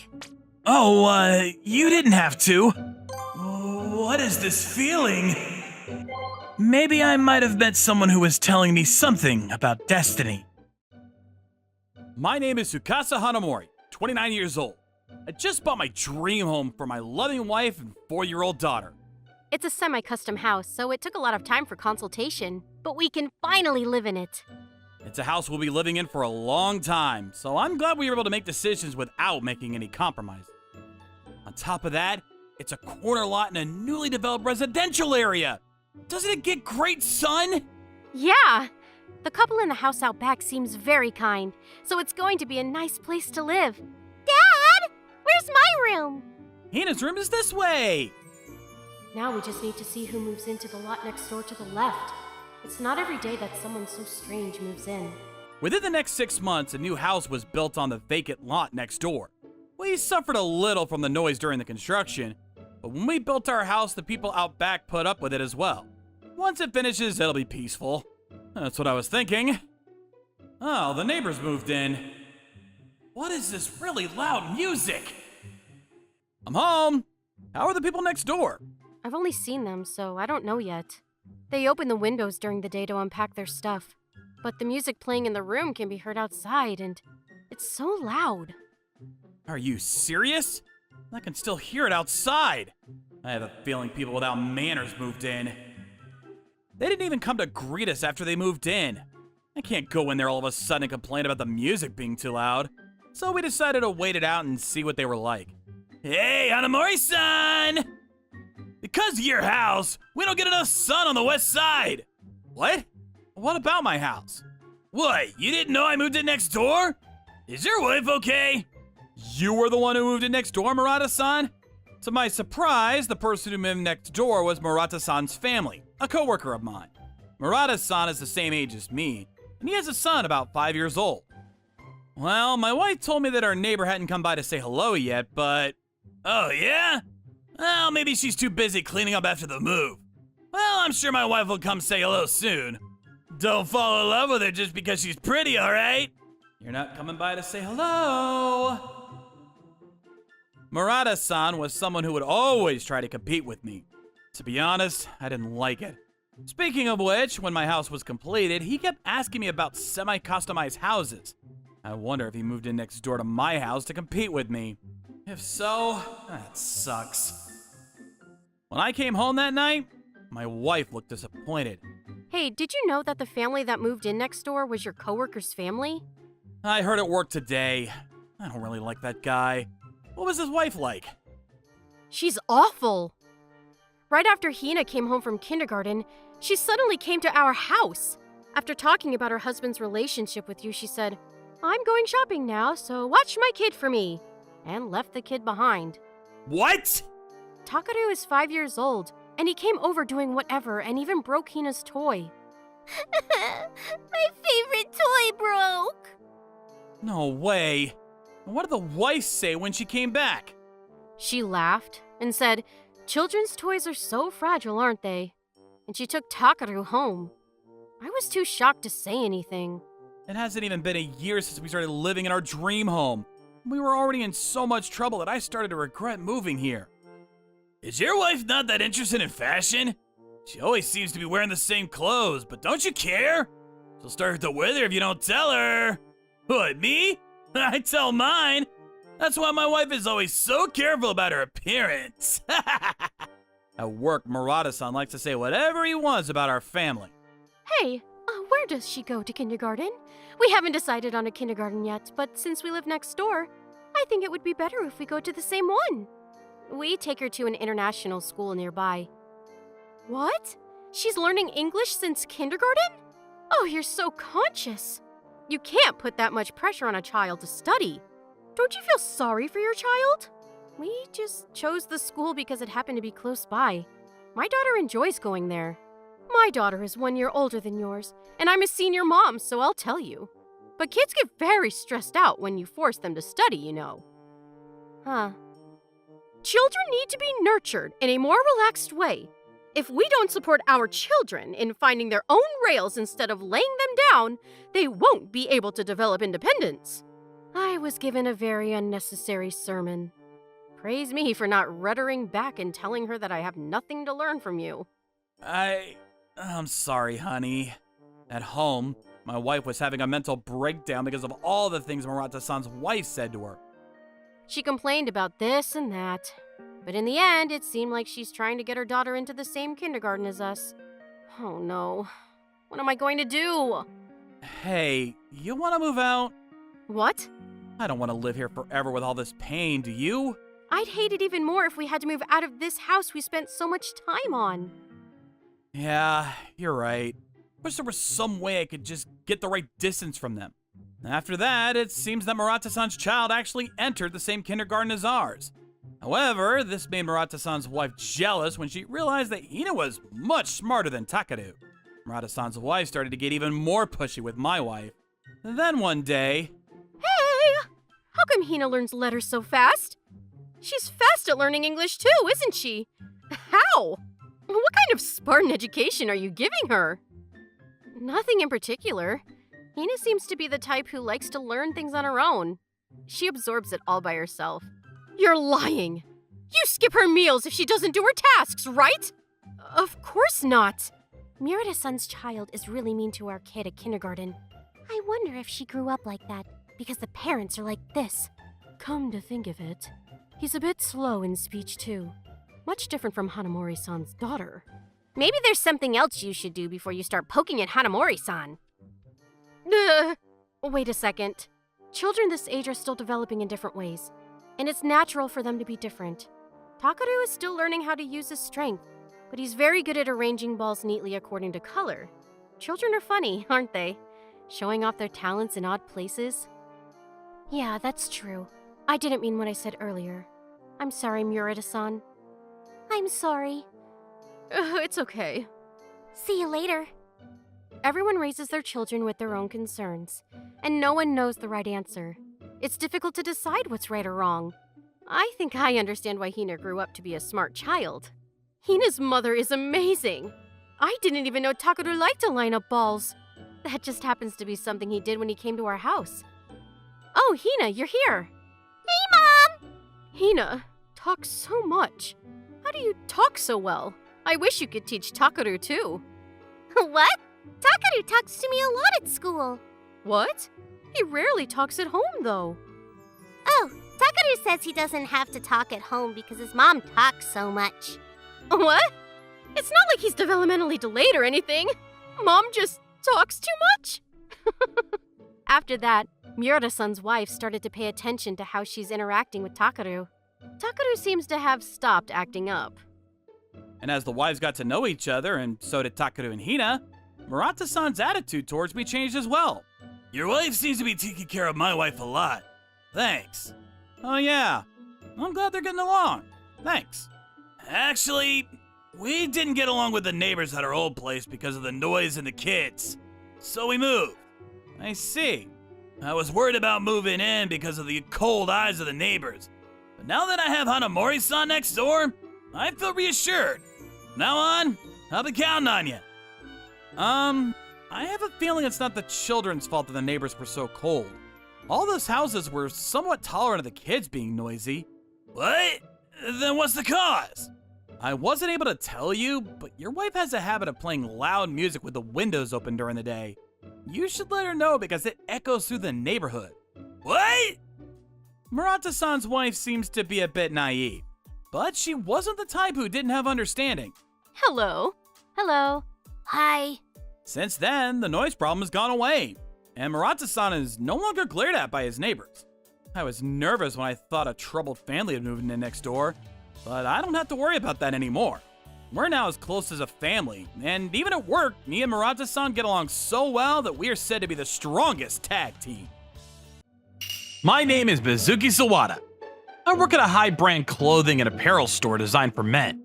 Oh, you didn't have to. What is this feeling? Maybe I might have met someone who was telling me something about destiny. My name is Tsukasa Hanamori, 29 years old. I just bought my dream home for my loving wife and 4-year-old daughter. It's a semi-custom house, so it took a lot of time for consultation, but we can finally live in it. It's a house we'll be living in for a long time, so I'm glad we were able to make decisions without making any compromises. On top of that, it's a corner lot in a newly developed residential area. Doesn't it get great sun? Yeah! The couple in the house out back seems very kind, so it's going to be a nice place to live. Dad! Where's my room? Hannah's room is this way. Now we just need to see who moves into the lot next door to the left. It's not every day that someone so strange moves in. Within the next 6 months, a new house was built on the vacant lot next door. We suffered a little from the noise during the construction, but when we built our house, the people out back put up with it as well. Once it finishes, it'll be peaceful. That's what I was thinking. Oh, the neighbors moved in. What is this really loud music? I'm home. How are the people next door? I've only seen them, so I don't know yet. They open the windows during the day to unpack their stuff, but the music playing in the room can be heard outside, and it's so loud. Are you serious? I can still hear it outside. I have a feeling people without manners moved in. They didn't even come to greet us after they moved in. I can't go in there all of a sudden and complain about the music being too loud. So we decided to wait it out and see what they were like. Hey, Hanamori-san! Because of your house, we don't get enough sun on the west side. What? What about my house? What, you didn't know I moved in next door? Is your wife okay? You were the one who moved in next door, Murata-san? To my surprise, the person who moved next door was Murata-san's family, a coworker of mine. Murata-san is the same age as me, and he has a son about 5 years old. Well, my wife told me that our neighbor hadn't come by to say hello yet, but... Oh, yeah? Well, maybe she's too busy cleaning up after the move. Well, I'm sure my wife will come say hello soon. Don't fall in love with her just because she's pretty, alright? You're not coming by to say hello. Murata-san was someone who would always try to compete with me. To be honest, I didn't like it. Speaking of which, when my house was completed, he kept asking me about semi-customized houses. I wonder if he moved in next door to my house to compete with me. If so, that sucks. When I came home that night, my wife looked disappointed. Hey, did you know that the family that moved in next door was your coworker's family? I heard at work today. I don't really like that guy. What was his wife like? She's awful. Right after Hina came home from kindergarten, she suddenly came to our house. After talking about her husband's relationship with you, she said, I'm going shopping now, so watch my kid for me. And left the kid behind. What? Takaru is 5 years old, and he came over doing whatever and even broke Hina's toy. My favorite toy broke. No way. What did the wife say when she came back? She laughed and said, "Children's toys are so fragile, aren't they?" And she took Takaru home. I was too shocked to say anything. It hasn't even been a year since we started living in our dream home. We were already in so much trouble that I started to regret moving here. Is your wife not that interested in fashion? She always seems to be wearing the same clothes, but don't you care? She'll start to wither if you don't tell her. What, me? I tell mine. That's why my wife is always so careful about her appearance. At work, Murata-san likes to say whatever he wants about our family. Hey, where does she go to kindergarten? We haven't decided on a kindergarten yet, but since we live next door, I think it would be better if we go to the same one. We take her to an international school nearby. What? She's learning English since kindergarten? Oh, you're so conscious. You can't put that much pressure on a child to study. Don't you feel sorry for your child? We just chose the school because it happened to be close by. My daughter enjoys going there. My daughter is 1 year older than yours, and I'm a senior mom, so I'll tell you. But kids get very stressed out when you force them to study, you know. Huh. Children need to be nurtured in a more relaxed way. If we don't support our children in finding their own rails instead of laying them down, they won't be able to develop independence. I was given a very unnecessary sermon. Praise me for not ruddering back and telling her that I have nothing to learn from you. I'm sorry, honey. At home, my wife was having a mental breakdown because of all the things Murata-san's wife said to her. She complained about this and that, but in the end, it seemed like she's trying to get her daughter into the same kindergarten as us. Oh no. What am I going to do? Hey, you want to move out? What? I don't want to live here forever with all this pain, do you? I'd hate it even more if we had to move out of this house we spent so much time on. Yeah, you're right. Wish there was some way I could just get the right distance from them. After that, it seems that Murata-san's child actually entered the same kindergarten as ours. However, this made Murata-san's wife jealous when she realized that Hina was much smarter than Takaru. Murata-san's wife started to get even more pushy with my wife. Then one day... Hey! How come Hina learns letters so fast? She's fast at learning English too, isn't she? How? What kind of Spartan education are you giving her? Nothing in particular. Hina seems to be the type who likes to learn things on her own. She absorbs it all by herself. You're lying! You skip her meals if she doesn't do her tasks, right? Of course not! Murata-san's child is really mean to our kid at kindergarten. I wonder if she grew up like that because the parents are like this. Come to think of it, he's a bit slow in speech too. Much different from Hanamori-san's daughter. Maybe there's something else you should do before you start poking at Hanamori-san. Wait a second. Children this age are still developing in different ways, and it's natural for them to be different. Takaru is still learning how to use his strength, but he's very good at arranging balls neatly according to color. Children are funny, aren't they? Showing off their talents in odd places. Yeah, that's true. I didn't mean what I said earlier. I'm sorry, Murata-san. I'm sorry. It's okay. See you later. Everyone raises their children with their own concerns, and no one knows the right answer. It's difficult to decide what's right or wrong. I think I understand why Hina grew up to be a smart child. Hina's mother is amazing. I didn't even know Takaru liked to line up balls. That just happens to be something he did when he came to our house. Oh, Hina, you're here. Hey, Mom! Hina talks so much. How do you talk so well? I wish you could teach Takaru too. What? Takaru talks to me a lot at school. What? He rarely talks at home, though. Oh, Takaru says he doesn't have to talk at home because his mom talks so much. What? It's not like he's developmentally delayed or anything. Mom just talks too much. After that, Murata-san's wife started to pay attention to how she's interacting with Takaru. Takaru seems to have stopped acting up. And as the wives got to know each other, and so did Takaru and Hina, Murata-san's attitude towards me changed as well. Your wife seems to be taking care of my wife a lot. Thanks. Oh yeah, I'm glad they're getting along. Thanks. Actually, we didn't get along with the neighbors at our old place because of the noise and the kids. So we moved. I see. I was worried about moving in because of the cold eyes of the neighbors. But now that I have Hanamori-san next door, I feel reassured. From now on, I'll be counting on you. I have a feeling it's not the children's fault that the neighbors were so cold. All those houses were somewhat tolerant of the kids being noisy. What? Then what's the cause? I wasn't able to tell you, but your wife has a habit of playing loud music with the windows open during the day. You should let her know because it echoes through the neighborhood. What? Murata-san's wife seems to be a bit naive, but she wasn't the type who didn't have understanding. Hello. Hello. Hi. Since then, the noise problem has gone away, and Murata-san is no longer glared at by his neighbors. I was nervous when I thought a troubled family had moved in next door, but I don't have to worry about that anymore. We're now as close as a family, and even at work, me and Murata-san get along so well that we are said to be the strongest tag team. My name is Mizuki Sawada. I work at a high-brand clothing and apparel store designed for men.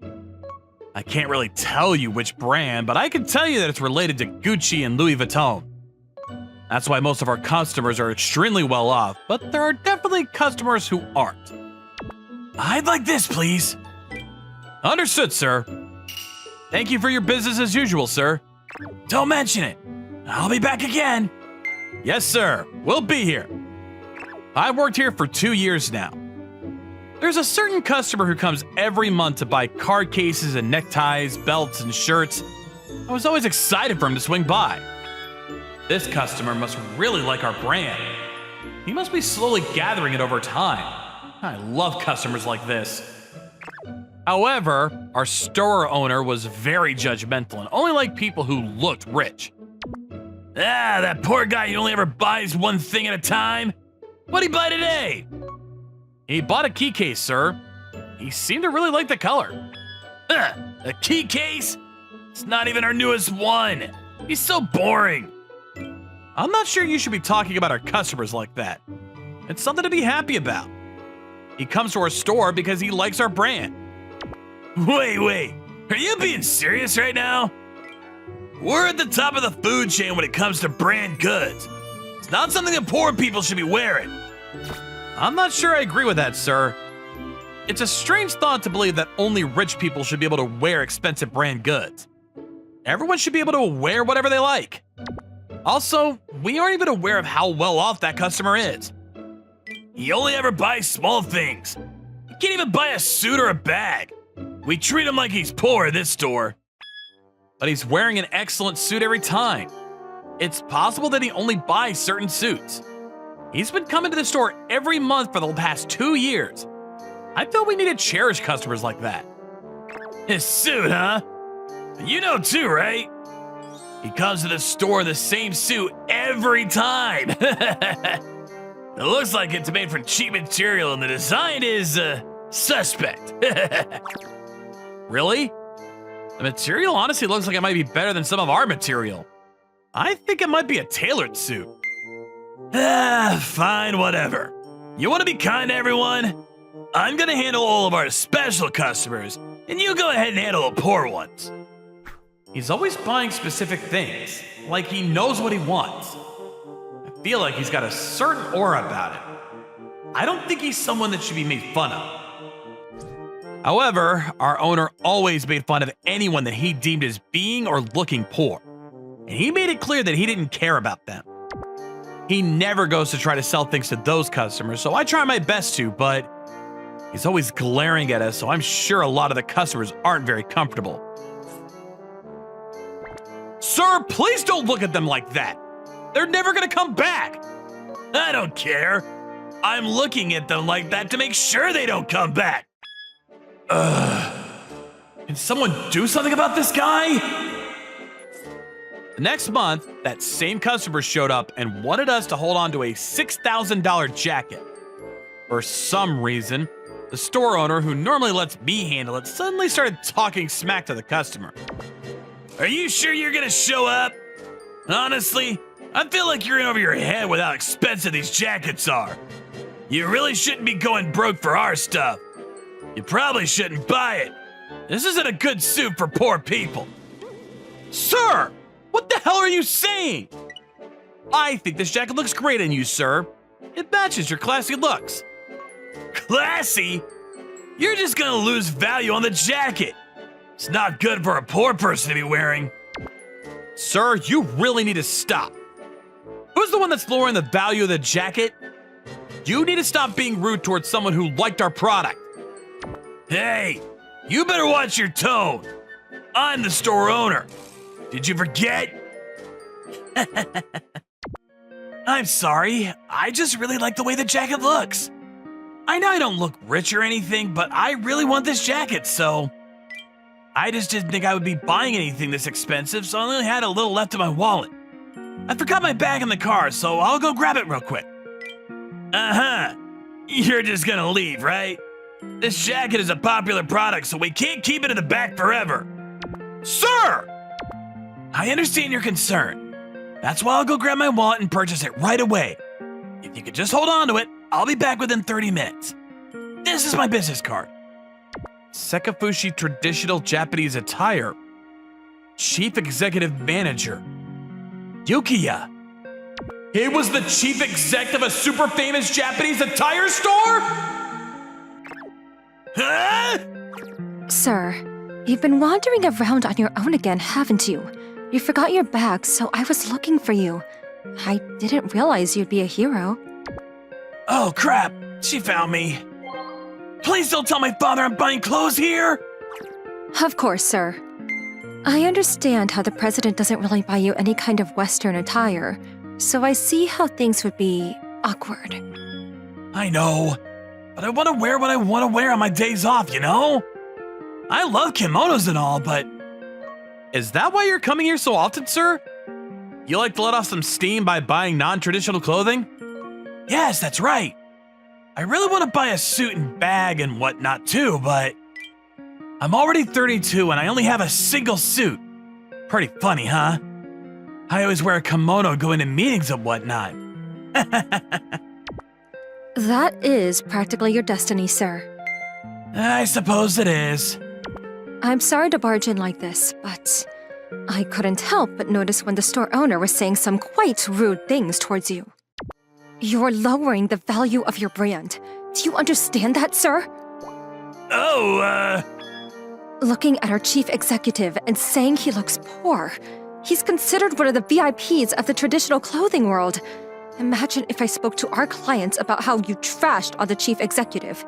I can't really tell you which brand, but I can tell you that it's related to Gucci and Louis Vuitton. That's why most of our customers are extremely well off, but there are definitely customers who aren't. I'd like this, please. Understood, sir. Thank you for your business as usual, sir. Don't mention it. I'll be back again. Yes, sir. We'll be here. I've worked here for 2 years now. There's a certain customer who comes every month to buy card cases and neckties, belts, and shirts. I was always excited for him to swing by. This customer must really like our brand. He must be slowly gathering it over time. I love customers like this. However, our store owner was very judgmental and only liked people who looked rich. Ah, that poor guy who only ever buys one thing at a time. What'd he buy today? He bought a key case, sir. He seemed to really like the color. A key case? It's not even our newest one. He's so boring. I'm not sure you should be talking about our customers like that. It's something to be happy about. He comes to our store because he likes our brand. Wait. Are you being serious right now? We're at the top of the food chain when it comes to brand goods. It's not something that poor people should be wearing. I'm not sure I agree with that, sir. It's a strange thought to believe that only rich people should be able to wear expensive brand goods. Everyone should be able to wear whatever they like. Also, we aren't even aware of how well off that customer is. He only ever buys small things. He can't even buy a suit or a bag. We treat him like he's poor at this store. But he's wearing an excellent suit every time. It's possible that he only buys certain suits. He's been coming to the store every month for the past 2 years. I feel we need to cherish customers like that. His suit, huh? You know too, right? He comes to the store in the same suit every time. It looks like it's made from cheap material and the design is, suspect. Really? The material honestly looks like it might be better than some of our material. I think it might be a tailored suit. Fine, whatever. You want to be kind to everyone? I'm gonna handle all of our special customers, and you go ahead and handle the poor ones. He's always buying specific things, like he knows what he wants. I feel like he's got a certain aura about it. I don't think he's someone that should be made fun of. However, our owner always made fun of anyone that he deemed as being or looking poor, and he made it clear that he didn't care about them. He never goes to try to sell things to those customers, so I try my best to, but he's always glaring at us, so I'm sure a lot of the customers aren't very comfortable. Sir, please don't look at them like that. They're never gonna come back. I don't care. I'm looking at them like that to make sure they don't come back. Can someone do something about this guy? The next month, that same customer showed up and wanted us to hold on to a $6,000 jacket. For some reason, the store owner, who normally lets me handle it, suddenly started talking smack to the customer. Are you sure you're gonna show up? Honestly, I feel like you're in over your head with how expensive these jackets are. You really shouldn't be going broke for our stuff. You probably shouldn't buy it. This isn't a good suit for poor people. Sir, what the hell are you saying? I think this jacket looks great on you, sir. It matches your classy looks. Classy? You're just gonna lose value on the jacket. It's not good for a poor person to be wearing. Sir, you really need to stop. Who's the one that's lowering the value of the jacket? You need to stop being rude towards someone who liked our product. Hey, you better watch your tone. I'm the store owner. Did you forget? I'm sorry. I just really like the way the jacket looks. I know I don't look rich or anything, but I really want this jacket, so I just didn't think I would be buying anything this expensive, so I only had a little left in my wallet. I forgot my bag in the car, so I'll go grab it real quick. Uh-huh. You're just gonna leave, right? This jacket is a popular product, so we can't keep it in the back forever. Sir! I understand your concern. That's why I'll go grab my wallet and purchase it right away. If you could just hold on to it, I'll be back within 30 minutes. This is my business card. Sekafushi Traditional Japanese Attire. Chief Executive Manager. Yukiya. He was the chief exec of a super famous Japanese attire store? Huh? Sir, you've been wandering around on your own again, haven't you? You forgot your bag, so I was looking for you. I didn't realize you'd be a hero. Oh crap, she found me. Please don't tell my father I'm buying clothes here! Of course, sir. I understand how the president doesn't really buy you any kind of Western attire, so I see how things would be awkward. I know, but I want to wear what I want to wear on my days off, you know? I love kimonos and all, but... Is that why you're coming here so often, sir? You like to let off some steam by buying non-traditional clothing? Yes, that's right. I really want to buy a suit and bag and whatnot too, but... I'm already 32 and I only have a single suit. Pretty funny, huh? I always wear a kimono going to meetings and whatnot. That is practically your destiny, sir. I suppose it is. I'm sorry to barge in like this, but I couldn't help but notice when the store owner was saying some quite rude things towards you. You're lowering the value of your brand. Do you understand that, sir? Oh, Looking at our chief executive and saying he looks poor. He's considered one of the VIPs of the traditional clothing world. Imagine if I spoke to our clients about how you trashed on the chief executive.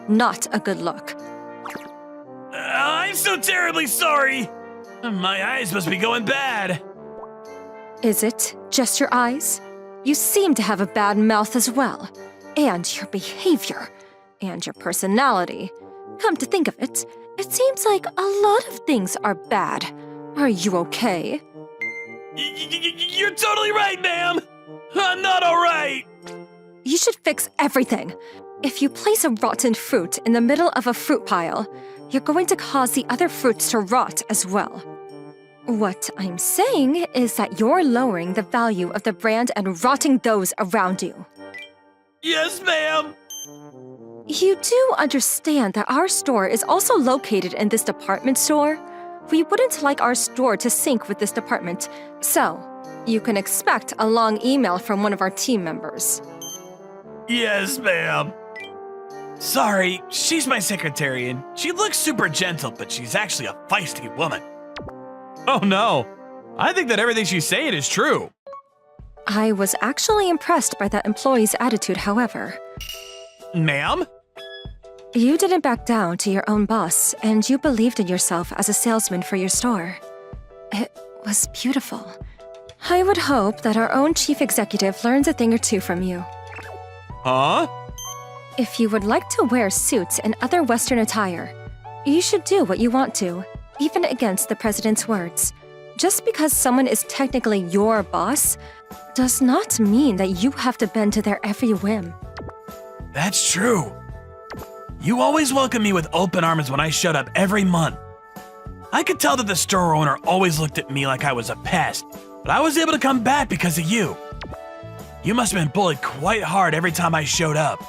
Not a good look. I'm so terribly sorry. My eyes must be going bad. Is it just your eyes? You seem to have a bad mouth as well. And your behavior. And your personality. Come to think of it, it seems like a lot of things are bad. Are you okay? You're totally right, ma'am. I'm not all right. You should fix everything. If you place a rotten fruit in the middle of a fruit pile, you're going to cause the other fruits to rot as well. What I'm saying is that you're lowering the value of the brand and rotting those around you. Yes, ma'am. You do understand that our store is also located in this department store? We wouldn't like our store to sync with this department, so you can expect a long email from one of our team members. Yes, ma'am. Sorry, she's my secretary and she looks super gentle, but she's actually a feisty woman. Oh no, I think that everything she's saying is true. I was actually impressed by that employee's attitude, however. Ma'am? You didn't back down to your own boss, and you believed in yourself as a salesman for your store. It was beautiful. I would hope that our own chief executive learns a thing or two from you. Huh? If you would like to wear suits and other Western attire, you should do what you want to, even against the president's words. Just because someone is technically your boss does not mean that you have to bend to their every whim. That's true. You always welcomed me with open arms when I showed up every month. I could tell that the store owner always looked at me like I was a pest, but I was able to come back because of you. You must have been bullied quite hard every time I showed up,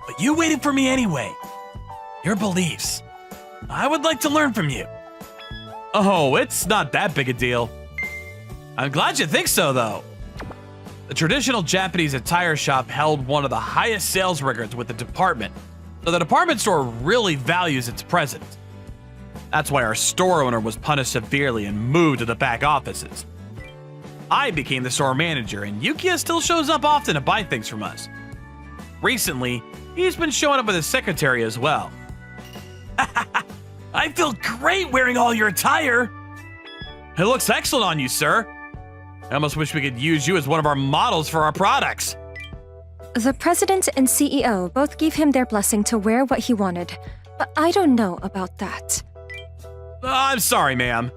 but you waited for me anyway. Your beliefs. I would like to learn from you. Oh, it's not that big a deal. I'm glad you think so, though. The traditional Japanese attire shop held one of the highest sales records with the department, so the department store really values its presence. That's why our store owner was punished severely and moved to the back offices. I became the store manager, and Yukiya still shows up often to buy things from us. Recently, he's been showing up with his secretary as well. I feel great wearing all your attire. It looks excellent on you, sir. I almost wish we could use you as one of our models for our products. The president and CEO both gave him their blessing to wear what he wanted, but I don't know about that. I'm sorry, ma'am.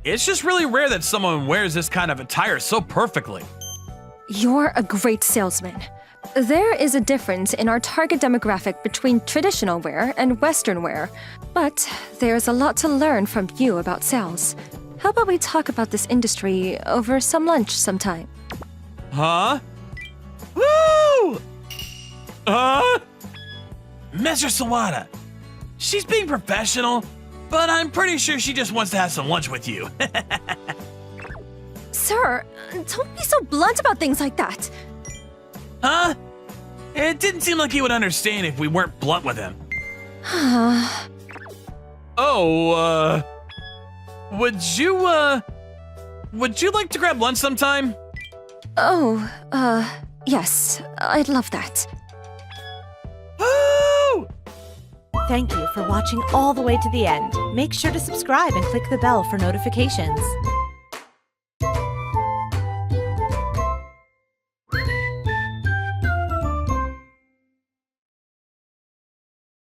It's just really rare that someone wears this kind of attire so perfectly. You're a great salesman. There is a difference in our target demographic between traditional wear and Western wear, but there's a lot to learn from you about sales. How about we talk about this industry over some lunch sometime? Huh? Woo! Mr. Sawada, she's being professional, but I'm pretty sure she just wants to have some lunch with you. Sir, don't be so blunt about things like that. Huh? It didn't seem like he would understand if we weren't blunt with him. Would you like to grab lunch sometime? Yes, I'd love that. Woo! Thank you for watching all the way to the end. Make sure to subscribe and click the bell for notifications.